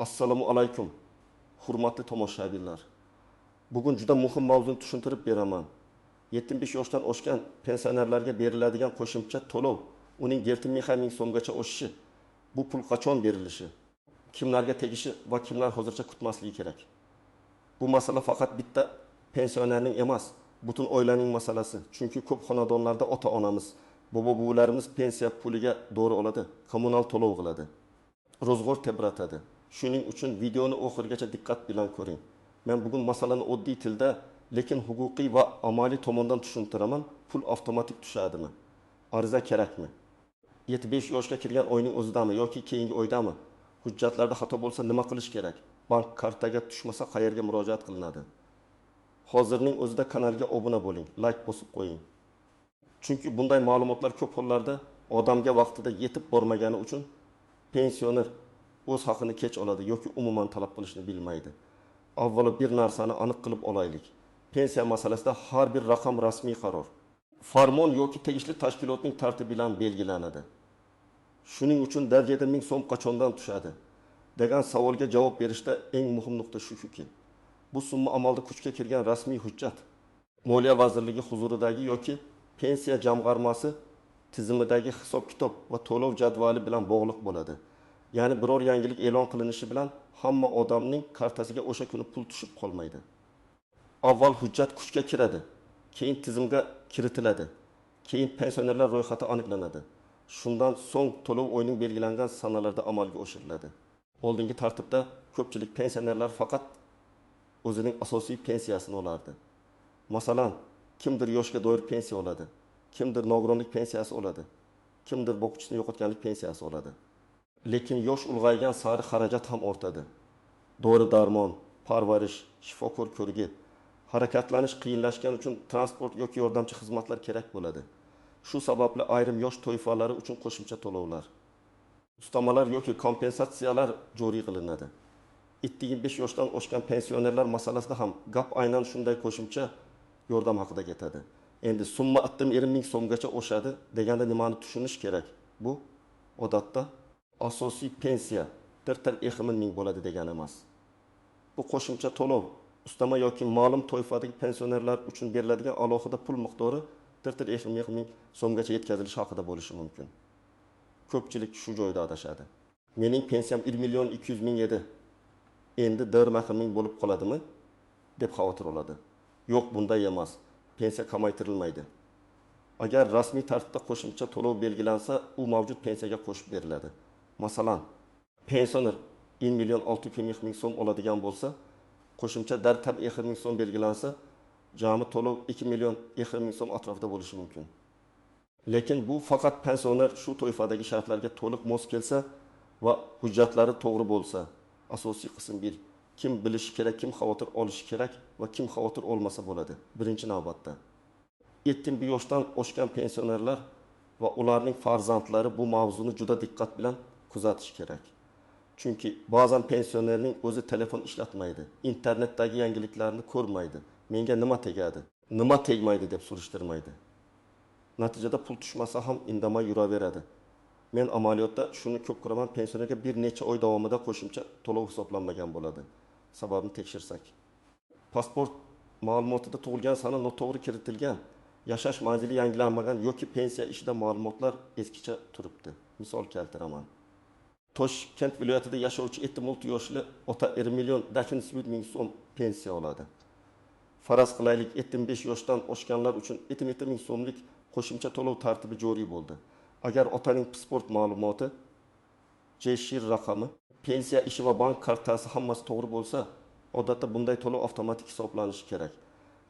Assalomu alaykum. Hurmatli tomoshabinlar. Bugun juda muhim mavzuni tushuntirib beraman. 75 yoshdan oshgan pensionerlarga beriladigan qo'shimcha to'lov, uning 7 ming so'mgacha oshishi, bu pul qachon berilishi, kimlarga tegishi va kimlar hozircha kutmasligi kerak. Bu masala faqat bitta pensionerning emas, butun oilaning masalasi. Chunki ko'p xonadonlarda ota-onamiz, bobo-buvilarimiz pensiya puliga doğru oladi, kommunal to'lov qiladi. Ro'zg'or tebratadi. Shuning uchun videoni oxirigacha diqqat bilan ko'ring. Men bugun masalani oddiy tilda, lekin huquqiy va amaliy tomondan tushuntiraman. Pul avtomatik tushadimi? Ariza kerakmi? 75 yoshga kirgan oyning o'zidami yoki keyingi oydami? Hujjatlarda xato bo'lsa nima qilish kerak? Bank kartaga tushmasa qayerga murojaat qilinadi? Hozirning o'zida kanalga obuna bo'ling, like bosib qo'ying. Chunki bunday ma'lumotlar ko'p hollarda odamga vaqtida yetib bormagani uchun pensioner o'z haqini kech oladi yoki umuman talab qilishni bilmaydi. Avvalo bir narsani aniq qilib olaylik. Pensiya masalasida har bir raqam rasmiy qaror, farmon yoki tegishli tashkilotning tartibi bilan belgilanadi. Shuning uchun darajada 1000 so'm qachondan tushadi degan savolga javob berishda eng muhim nuqta shuki, bu summa amalda kuchga kirgan rasmiy hujjat Moliya vazirligi huzuridagi yoki pensiya jamg'armasi tizimidagi hisob-kitob va to'lov jadvali bilan bog'liq bo'ladi. Ya'ni biror yangilik e'lon qilinishi bilan hamma odamning kartasiga o'sha kuni pul tushib qolmaydi. Avval hujjat kuchga kiradi, keyin tizimga kiritiladi, keyin pensionerlar ro'yxati aniqlanadi. Shundan so'ng to'lov oyning belgilangan sanalarda amalga oshiriladi. Oldingi tartibda ko'pchilik pensionerlar faqat o'zining asosiy pensiyasini olardi. Masalan, kimdir yoshga doir pensiya oladi, kimdir nogironlik pensiyasi oladi, kimdir boquvchisini yo'qotganlik pensiyasi oladi. Lekin yosh ulg'aygan sari xarajat ham ortadi. Dori-darmon, parvarish, shifokor ko'rigi, harakatlanish qiyinlashgani uchun transport yoki yordamchi xizmatlar kerak bo'ladi. Shu sababli ayrim yosh toifalari uchun qo'shimcha to'lovlar, ustamalar yoki kompensatsiyalar joriy qilinadi. 75 yoshdan oshgan pensionerlar masalasida ham gap aynan shunday qo'shimcha yordam haqida ketadi. Endi summa 20 ming so'mgacha oshadi deganda nimani tushunish kerak? Bu odatda asosiy pensiya 40 ming bo'ladi degani emas. Bu qo'shimcha to'lov ustama yoki ma'lum toifadagi pensionerlar uchun beriladigan alohida pul miqdori 40 ming so'mgacha yetkazilishi haqida bo'lishi mumkin. Ko'pchilik shu joyda adashadi. Mening pensiyam 1 million 200 ming edi. Endi 40 ming bo'lib qoladimi deb xavotir oladi. Yo'q, bunday emas. Pensiya kamaytirilmaydi. Agar rasmiy tartibda qo'shimcha to'lov belgilansa, u mavjud pensiyaga qo'shib beriladi. Masalan, pensioner 1 million 600 ming so'm oladigan bo'lsa, qo'shimcha dar 40 ming so'm belgilansa, jami to'lov 2 million 200 ming so'm atrofida bo'lishi mumkin. Lekin bu faqat pensioner shu toifadagi shartlarga to'liq mos kelsa va hujjatlari to'g'ri bo'lsa. Asosiy qism 1. Kim bilishi kerak, kim xavotir olishi kerak va kim xavotir olmasa bo'ladi. Birinchi navbatda 70 yoshdan oshgan pensionerlar va ularning farzandlari bu mavzuni juda diqqat bilan kuzatish kerak. Chunki ba'zan pensionerning o'zi telefon ishlatmaydi, internetdagi yangiliklarni ko'rmaydi. Menga nima tegadi, nima tegmaydi deb surishtirmaydi. Natijada pul tushmasa ham indamay yuraveradi. Men amaliyotda shuni ko'p ko'raman, pensionerga bir necha oy davomida qo'shimcha to'lov hisoblanmagan bo'ladi. Sababini tekshirsak. Pasport ma'lumotida tug'ilgan sana noto'g'ri kiritilgan, yashash manzili yangilanmagan yoki pensiya ishida ma'lumotlar eskicha turibdi. Misol keltiraman. Toshkent viloyatida yashovchi 76 yoshli ota 1 million 900 ming so'm pensiya oladi. Faraz qilaylik, 75 yoshdan oshganlar uchun 70 ming so'mlik qo'shimcha to'lov tartibi joriy bo'ldi. Agar otaning pasport ma'lumoti, JSHIR raqami, pensiya ishi va bank kartasi hammasi to'g'ri bo'lsa, odatda bunday to'lov avtomatik hisoblanishi kerak.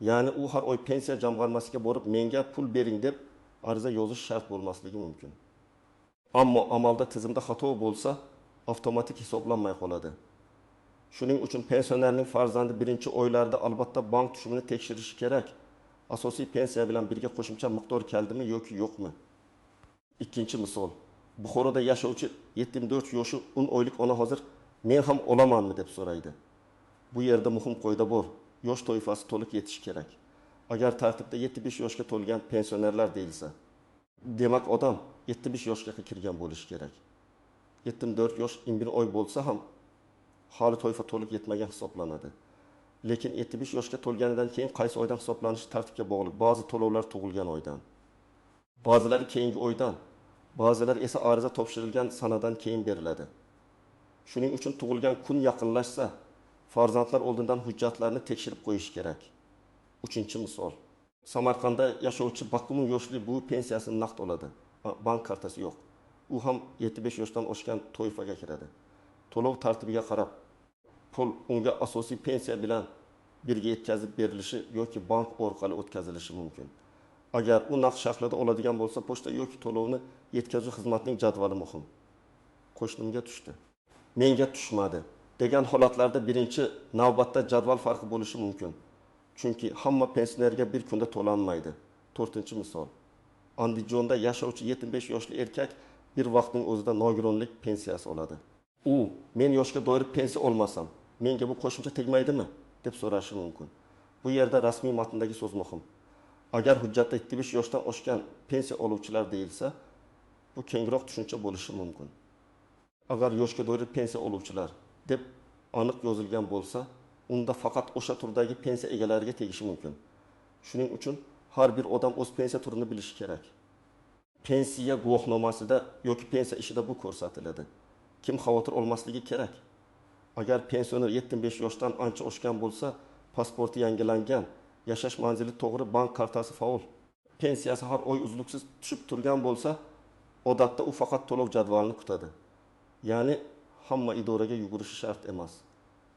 Ya'ni u har oy pensiya jamg'armasiga borib, menga pul bering deb ariza yozish shart bo'lmasligi mumkin. Ammo amalda tizimda xato bo'lsa, avtomatik hisoblanmay qoladi. Shuning uchun pensionerning farzandi birinchi oylarda albatta bank tushumini tekshirishi kerak. Asosiy pensiya bilan birga qo'shimcha miqdor keldimi yoki yo'qmi? Ikkinchi misol. Buxoroda yashovchi 74 yoshli 10 oylik ona hozir men ham olamanmi deb so'raydi. Bu yerda muhim qoida bor. Yosh toifasi to'liq yetish kerak. Agar tartibda 75 yoshga to'lgan pensionerlar deyilsa, demak odam 75 yoshga kirgan bo'lishi kerak. 74 yosh 11 oy bo'lsa ham hali to'yfa to'liq yetmagan hisoblanadi. Lekin 75 yoshga to'lganidan keyin qaysi oydan hisoblanishi tartibga bog'liq. Ba'zi to'lovlar tug'ilgan oydan, ba'zilari keyingi oydan, ba'zilar esa ariza topshirilgan sanadan keyin beriladi. Shuning uchun tug'ilgan kun yaqinlashsa, farzandlar oldindan hujjatlarni tekshirib qo'yish kerak. 3-misol. Samarqandda yashovchi bakımın yoshli bu pensiyasini naqd oladi. Bank kartasi yo'q. U ham 75 yoshdan oshgan to'yfaga kiradi. To'lov tartibiga qarab, pul unga asosiy pensiya bilan birga yetkazib berilishi yoki bank orqali o'tkazilishi mumkin. Agar u naqd shaklida oladigan bo'lsa, pochta yoki to'lovni yetkazuv xizmatining jadvali muhim. Qo'shnimga tushdi, menga tushmadi degan holatlarda birinchi navbatda jadval farqi bo'lishi mumkin. Chunki hamma pensionerga bir kunda to'lanmaydi. 4-misol. Andijonda yashovchi 75 yoshli erkak bir vaqtning o'zida nogironlik pensiyasi oladi. U, men yoshga doir pensiya olmasam, menga bu qo'shimcha tegmaydimi deb so'rashi mumkin. Bu yerda rasmiy matndagi so'z muhim. Agar hujjatda 75 yoshdan oshgan pensiya oluvchilar deyilsa, bu kengroq tushuncha bo'lishi mumkin. Agar yoshga doir pensiya oluvchilar deb aniq yozilgan bo'lsa, unda faqat o'sha turdagi pensiya egalariga tegishi mumkin. Shuning uchun har bir odam o'z pensiya turini bilishi kerak. Pensiya guvohnomasida yoki pensiya ishida bu ko'rsatiladi. Kim xavotir olmasligi kerak? Agar pensioner 75 yoshdan ancha oshgan bo'lsa, pasporti yangilangan, yashash manzili to'g'ri, bank kartasi faol, pensiyasi har oy uzluksiz tushib turgan bo'lsa, odatda u faqat to'lov jadvalini kutadi. Ya'ni hamma idoraga yugurishi shart emas.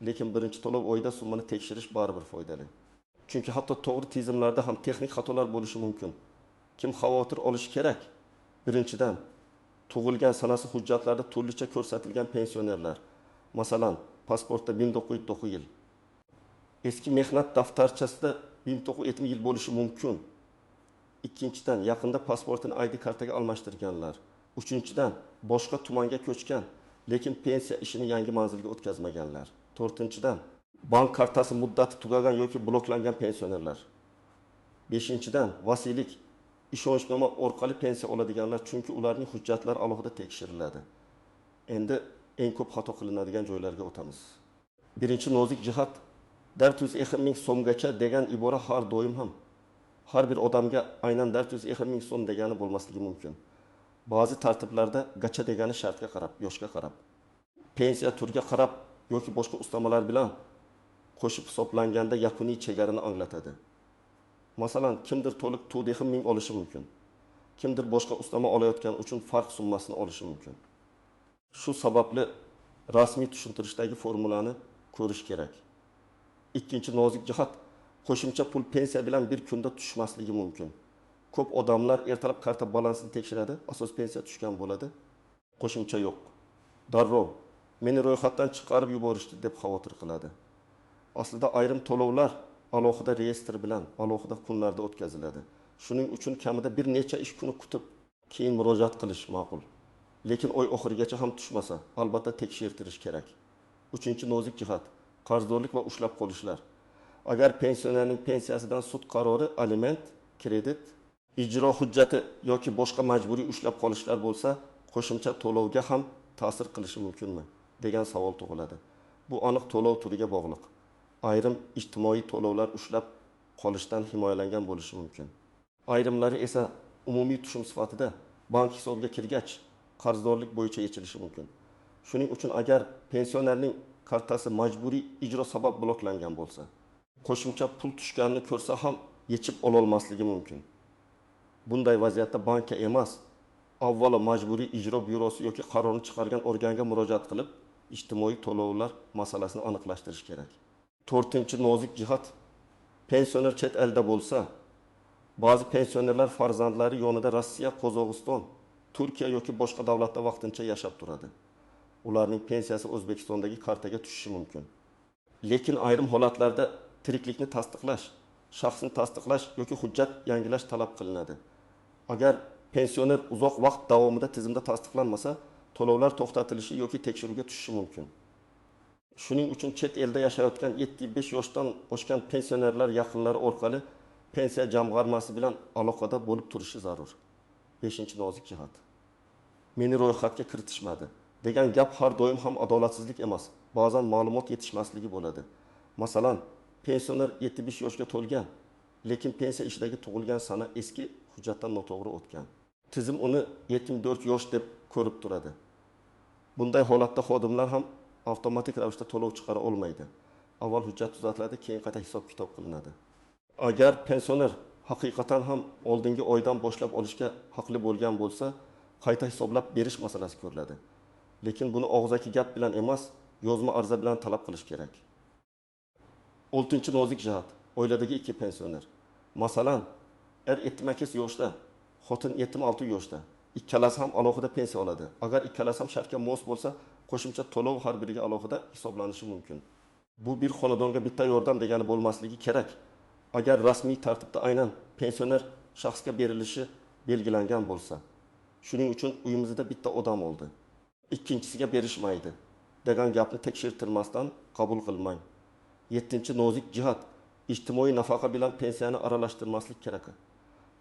Lekin birinchi to'lov oyida summani tekshirish baribir foydali. Chunki hatto to'g'ri tizimlarda ham texnik xatolar bo'lishi mumkin. Kim xavotir olishi kerak? Birinchidan, tug'ilgan sanasi hujjatlarda turlicha ko'rsatilgan pensionerlar. Masalan, pasportda 1909 yil. Eski mehnat daftarchasida 1970 yil bo'lishi mumkin. Ikkinchidan, yaqinda pasportini ID kartaga almashtirganlar. Uchinchidan, boshqa tumanga ko'chgan, lekin pensiya ishini yangi manzilga o'tkazmaganlar. 4-dan, bank kartasi muddati tugagan yoki bloklangan pensionerlar. 5-dan, vasiylik, ishonchnoma orqali pensiya oladiganlar, chunki ularning hujjatlari alohida tekshiriladi. Endi eng ko'p xato qilinadigan joylarga o'tamiz. Birinchi nozik jihat, 450 ming so'mgacha degan ibora har doim ham har bir odamga aynan 450 ming so'm degani bo'lmasligi mumkin. Ba'zi tartiblarda gacha degani shartga qarab, yoshga qarab, pensiya turiga qarab yoki boshqa ustamalar bilan qo'shib hisoblanganda yakuniy chegarani anglatadi. Masalan, kimdir to'liq 450 ming olishi mumkin. Kimdir boshqa ustama olayotgan uchun farq summasini olishi mumkin. Shu sababli rasmiy tushuntirishdagi formulani ko'rish kerak. Ikkinchi nozik jihat, qo'shimcha pul pensiya bilan bir kunda tushmasligi mumkin. Ko'p odamlar ertalab karta balansini tekshiradi, asos pensiya tushgan bo'ladi. Qo'shimcha yo'q. Darrov meni ro'yxatdan chiqarib yuborishdi deb xavotir qiladi. Aslida ayrim to'lovlar alohida reyestr bilan alohida kunlarda o'tkaziladi. Shuning uchun kamida bir necha ish kuni kutib, keyin murojaat qilish ma'qul. Lekin oy oxirigacha ham tushmasa, albatta tekshirtirish kerak. 3-nozik jihat, qarzdorlik va ushlab qolishlar. Agar pensionerning pensiyasidan sud qarori, aliment, kredit, ijro hujjati yoki boshqa majburiy ushlab qolishlar bo'lsa, qo'shimcha to'lovga ham ta'sir qilishi mumkinmi degan savol tug'iladi. Bu aniq to'lov turiga bog'liq. Ayrim ijtimoiy to'lovlar ushlab qolishdan himoyalangan bo'lishi mumkin. Ayrimlari esa umumiy tushum sifatida bank hisobiga kirgach, qarzdorlik bo'yicha yechilishi mumkin. Shuning uchun agar pensionerning kartasi majburiy ijro sabab bloklangan bo'lsa, qo'shimcha pul tushganini ko'rsa ham yechib ola olmasligi mumkin. Bunday vaziyatda bankka emas, avvalo majburiy ijro byurosi yoki qarorni chiqargan organga murojaat qilib, ijtimoiy to'lovlar masalasini aniqlashtirish kerak. 4-nozik jihat, pensioner chet elda bo'lsa, ba'zi pensionerlar farzandlari yonida Rossiya, Qozog'iston, Turkiya yoki boshqa davlatda vaqtincha yashab turadi. Ularning pensiyasi O'zbekistondagi kartaga tushishi mumkin. Lekin ayrim holatlarda tiriklikni tasdiqlash, shaxsni tasdiqlash yoki hujjat yangilash talab qilinadi. Agar pensioner uzoq vaqt davomida tizimda tasdiqlanmasa, to'lovlar to'xtatilishi yoki tekshiruvga tushishi mumkin. Shuning uchun chet elda yashayotgan 75 yoshdan oshgan pensionerlar yaqinlari orqali pensiya jamg'armasi bilan aloqada bo'lib turishi zarur. 5-nozik jihat. Meni ro'yxatga kiritishmadi degan gap har doim ham adolatsizlik emas, ba'zan ma'lumot yetishmasligi bo'ladi. Masalan, pensioner 75 yoshga to'lgan, lekin pensiya ishidagi tug'ilgan sana eski hujjatdan noto'g'ri o'tgan. Tizim uni 74 yosh deb ko'rib turadi. Bunday holatda xodimlar ham avtomatik ravishda to'lov chiqara olmaydi. Avval hujjat tuzatiladi, keyin qayta hisob-kitob qilinadi. Agar pensioner haqiqatan ham oldingi oydan boshlab olishga haqli bo'lgan bo'lsa, qayta hisoblab berish masalasi ko'riladi. Lekin buni og'zaki gap bilan emas, yozma ariza bilan talab qilish kerak. 6-nozik jihat, oiladagi ikki pensioner. Masalan, 78 yoshda, xotin 76 yoshda. Ikkalasi ham alohida pensiya oladi. Agar ikkalasi ham shartga mos bo'lsa, qo'shimcha to'lov har biriga alohida hisoblanishi mumkin. Bu bir xonadonga bitta yordam degani bo'lmasligi kerak. Agar rasmiy tartibda aynan pensioner shaxsga berilishi belgilangan bo'lsa, shuning uchun uyimizda bitta odam oldi, ikkinchisiga berishmaydi degan gapni tekshirtirmasdan qabul qilmang. 7-nozik jihat, ijtimoiy nafaqa bilan pensiyani aralashtirmaslik kerak.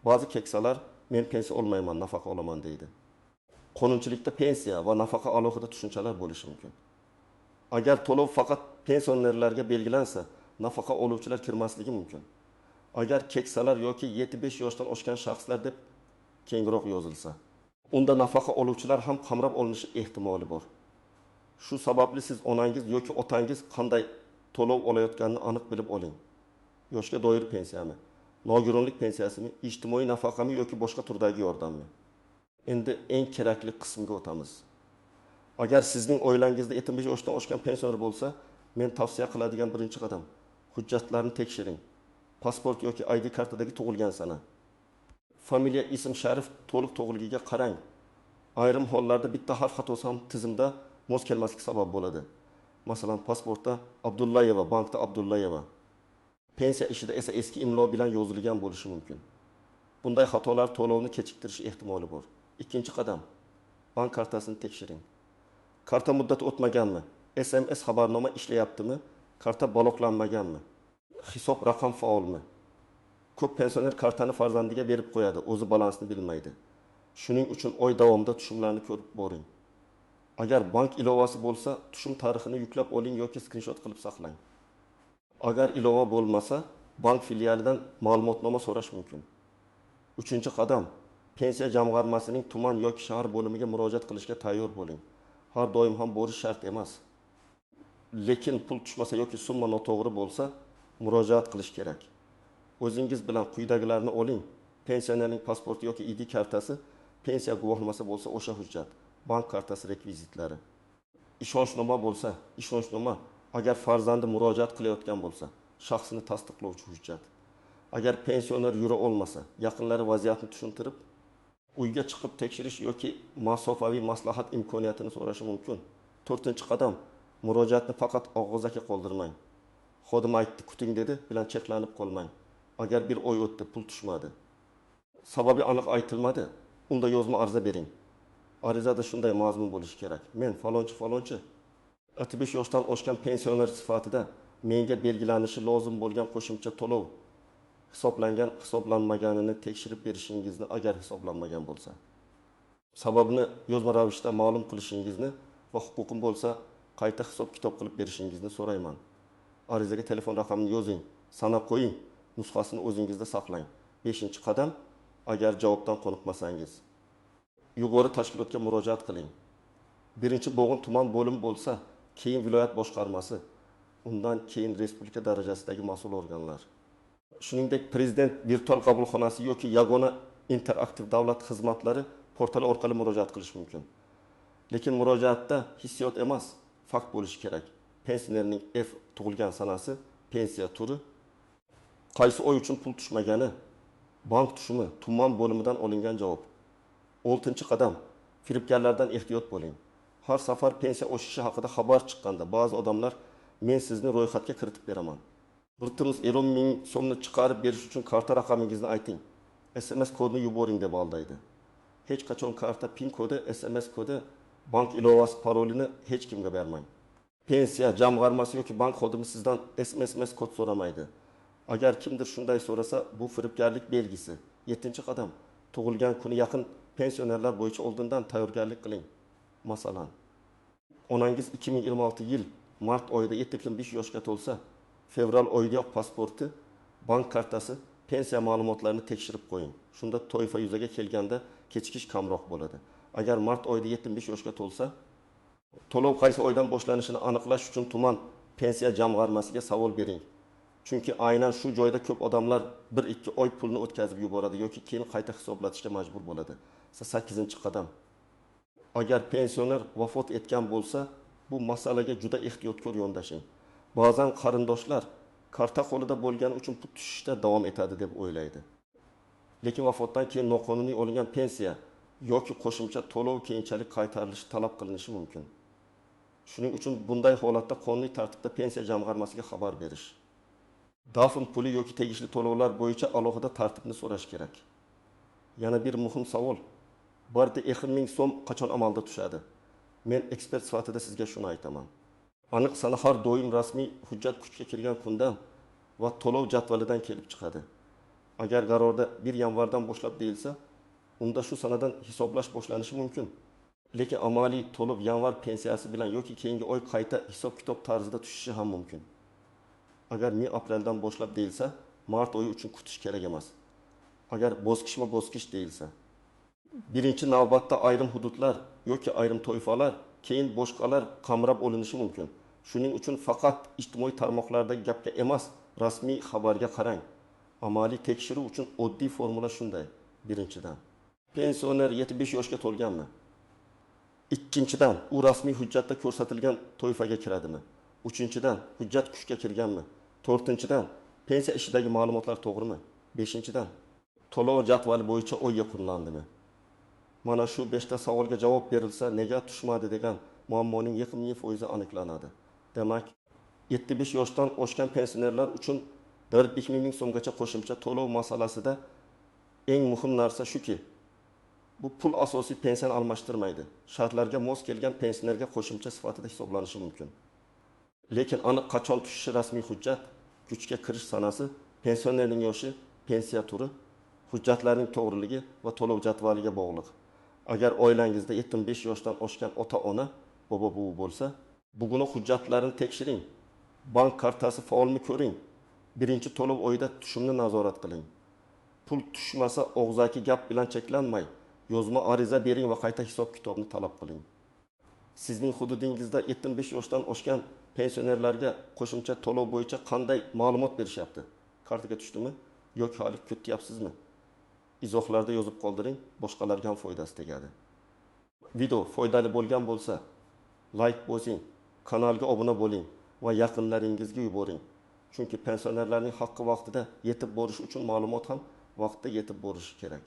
Ba'zi keksalar men pensiya olmayman, nafaqa olaman deydi. Qonunchilikda pensiya va nafaqa alohida tushunchalar bo'lishi mumkin. Agar to'lov faqat pensionerlarga belgilansa, nafaqa oluvchilar kirmasligi mumkin. Agar keksalar yoki 75 yoshdan oshgan shaxslar deb kengroq yozilsa, unda nafaqa oluvchilar ham qamrab olinishi ehtimoli bor. Shu sababli siz onangiz yoki otangiz qanday to'lov olayotganini aniq bilib oling. Yoshga doir pensiyami, nogironlik pensiyasimi, ijtimoiy nafaqami yoki boshqa turdagi yordammi? Endi eng kerakli qismga o'tamiz. Agar sizning oilangizda 75 yoshdan oshgan pensioner bo'lsa, men tavsiya qiladigan birinchi qadam hujjatlarni tekshiring. Pasport yoki ID kartadagi tug'ilgan sana. Familiya, ism, sharif to'liq to'g'riligiga qarang. Ayrim hollarda bitta harf xatosi ham tizimda mos kelmaslik sabab bo'ladi. Masalan, pasportda Abdullayeva, bankda Abdullayeva. Pensiya ishida esa eski imlo bilan yozilgan bo'lishi mumkin. Bunday xatolar to'lovni kechiktirish ehtimoli bor. Ikkinchi qadam, bank kartasini tekshiring. Karta muddati o'tmaganmi? SMS xabarnoma ishlayaptimi? Karta bloklanmaganmi? Hisob raqam faolmi? Ko'p pensioner kartani farzandiga berib qo'yadi, o'zi balansni bilmaydi. Shuning uchun oy davomida tushumlarni ko'rib boring. Agar bank ilovasi bo'lsa, tushum tarixini yuklab oling yoki skrinshot qilib saqlang. Agar ilova bo'lmasa, bank filialidan ma'lumotnoma so'rash mumkin. Uchinchi qadam, pensiya jamg'armasining tuman yoki shahar bo'limiga murojaat qilishga tayyor bo'ling. Har doim ham borish shart emas. Lekin pul tushmasa yoki summa noto'g'ri bo'lsa, murojaat qilish kerak. O'zingiz bilan quyidagilarni oling. Pensionerning pasporti yoki ID kartasi, pensiya guvohnomasi bo'lsa o'sha hujjat, bank kartasi rekvizitlari. Ishonchnoma bo'lsa, ishonchnoma. Agar farzandi murojaat qilayotgan bo'lsa, shaxsini tasdiqlovchi hujjat. Agar pensioner yura olmasa, yaqinlari vaziyatni tushuntirib, uyga chiqib tekshirish yoki masofaviy maslahat imkoniyatini so'rashi mumkin. 4-qadam, murojaatni faqat og'zaki qoldirmang. Xodim aytdi, kuting dedi bilan cheklanib qolmang. Agar bir oy o'tdi, pul tushmadi, sababi aniq aytilmadi, unda yozma ariza bering. Arizada shunday mazmun bo'lishi kerak. Men falonchi 65 yoshdan oshgan pensioner sifatida menga belgilanishi lozim bo'lgan qo'shimcha to'lov hisoblangan, hisoblanmaganini tekshirib berishingizni agar hisoblanmagan bo'lsa, sababni yozma ravishda ma'lum qilishingizni va huquqim bo'lsa qayta hisob-kitob qilib berishingizni so'rayman. Arizaga telefon raqamini yozing, sanab qo'ying, nusxasini o'zingizda saqlang. 5-qadam, agar javobdan qoniqmasangiz, yuqori tashkilotga murojaat qiling. Birinchi bo'g'in tuman bo'limi bo'lsa, keyin viloyat boshqarmasi, undan keyin respublika darajasidagi mas'ul organlar. Shuningdek, prezident virtual qabulxonasi yoki yagona interaktiv davlat xizmatlari portali orqali murojaat qilish mumkin. Lekin murojaatda hissiyot emas, fakt bo'lishi kerak. Pensionerning tug'ilgan sanasi, pensiya turi, qaysi oy uchun pul tushmagani, bank tushumi, tuman bo'limidan olingan javob. 6-qadam, firibgarlardan ehtiyot bo'ling. Har safar pensiya oshishi haqida xabar chiqqanda ba'zi odamlar men sizni ro'yxatga kiritib beraman, bir turmus 50 ming so'mni chiqarib berish uchun karta raqamingizni ayting, SMS kodini yuboring deb aldaydi. Hech qachon karta PIN kodi, SMS kodi, bank ilovasi parolini hech kimga bermang. Pensiya jamg'armasi yoki bank xodimi sizdan SMS kod so'ramaydi. Agar kimdir shunday so'rasa, bu firibgarlik belgisi. 7-qadam, tug'ilgan kuni yaqin pensionerlar bo'yicha oldindan tayyorgarlik qiling. Masalan, onangiz 2026 yil mart oyida 75 yoshga to'lsa, fevral oyidayoq pasporti, bank kartasi, pensiya ma'lumotlarini tekshirib qo'ying. Shunda toifa yuzaga kelganda kechikish kamroq bo'ladi. Agar mart oyida 75 yoshga to'lsa, to'lov qaysi oydan boshlanishini aniqlash uchun tuman pensiya jamg'armasiga savol bering. Chunki aynan shu joyda ko'p odamlar 1-2 oy pulni o'tkazib yuboradi yoki keyin qayta hisoblatishga majbur bo'ladi. 8-qadam. Agar pensioner vafot etgan bo'lsa, bu masalaga juda ehtiyotkor yondashing. Ba'zan qarindoshlar karta qo'lida bo'lgani uchun pul tushishda davom etadi deb o'ylaydi. Lekin vafotdan keyin noqonuniy olingan pensiya yoki qo'shimcha to'lov keyinchalik qaytarilishi talab qilinishi mumkin. Shuning uchun bunday holatda qonuniy tartibda pensiya jamg'armasiga xabar berish. Dafn puli yoki tegishli to'lovlar bo'yicha alohida tartibni so'rash kerak. Yana bir muhim savol. Barda 1000 so'm qachon amalda tushadi? Men ekspert sifatida sizga shuni aytaman. Aniq sana har doim rasmiy hujjat kuchga kirgan kundan va to'lov jadvalidan kelib chiqadi. Agar qarorda 1 yanvardan boshlab deyilsa, unda shu sanadan hisoblash boshlanishi mumkin. Lekin amaliy to'lov yanvar pensiyasi bilan yoki keyingi oy qayta hisob-kitob tarzida tushishi ham mumkin. Agar 1 apreldan boshlab deyilsa, mart oyi uchun kutish kerak emas. Agar bosqichma-bosqich deyilsa, birinchi navbatda ayrim hududlar yoki ayrim toifalar, keyin boshqalar qamrab olinishi mumkin. Shuning uchun faqat ijtimoiy tarmoqlardagi gapga emas, rasmiy xabarga qarang. Amaliy tekshiruv uchun oddiy formula shunday. Birinchidan, pensioner 75 yoshga to'lganmi? Ikkinchidan, u rasmiy hujjatda ko'rsatilgan toifaga kiradimi? Uchinchidan, hujjat kuchga kirganmi? To'rtinchidan, pensiya ishidagi ma'lumotlar to'g'rimi? Beshinchidan, to'lov jadvali bo'yicha oy yakunlandimi? Mana shu 5 ta savolga javob berilsa, nega tushmadi degan muammoning 20% aniqlanadi. Demak, 75 yoshdan oshgan pensionerlar uchun 1-2 so'mgacha qo'shimcha to'lov masalasida eng muhim narsa shuki, bu pul asosiy pensiyani almashtirmaydi. Shartlarga mos kelgan pensionerga qo'shimcha sifatida hisoblanishi mumkin. Lekin aniq qachon tushishi rasmiy hujjat, kuchga kirish sanasi, pensionerning yoshi, pensiya turi, hujjatlarning to'g'riligi va to'lov jadvaliga bog'liq. Agar oilangizda 75 yoshdan oshgan ota-ona, bobo-buvi bo'lsa, bugun hujjatlarini tekshiring. Bank kartasi faolmi ko'ring. Birinchi to'lov oyida tushumni nazorat qiling. Pul tushmasa og'zaki gap bilan cheklanmay, yozma ariza bering va qayta hisob-kitobni talab qiling. Sizning hududingizda 75 yoshdan oshgan pensionerlarga qo'shimcha to'lov bo'yicha qanday ma'lumot berishyapti? Kartaga tushdimi yoki hali kutyapsizmi? Izohlarda yozib qoldiring, boshqalarga ham foydasi tegadi. Video foydali bo'lgan bo'lsa, like bosing, kanalga obuna bo'ling va yaqinlaringizga yuboring. Chunki pensionerlarning haqqi vaqtida yetib borish uchun ma'lumot ham vaqtida yetib borishi kerak.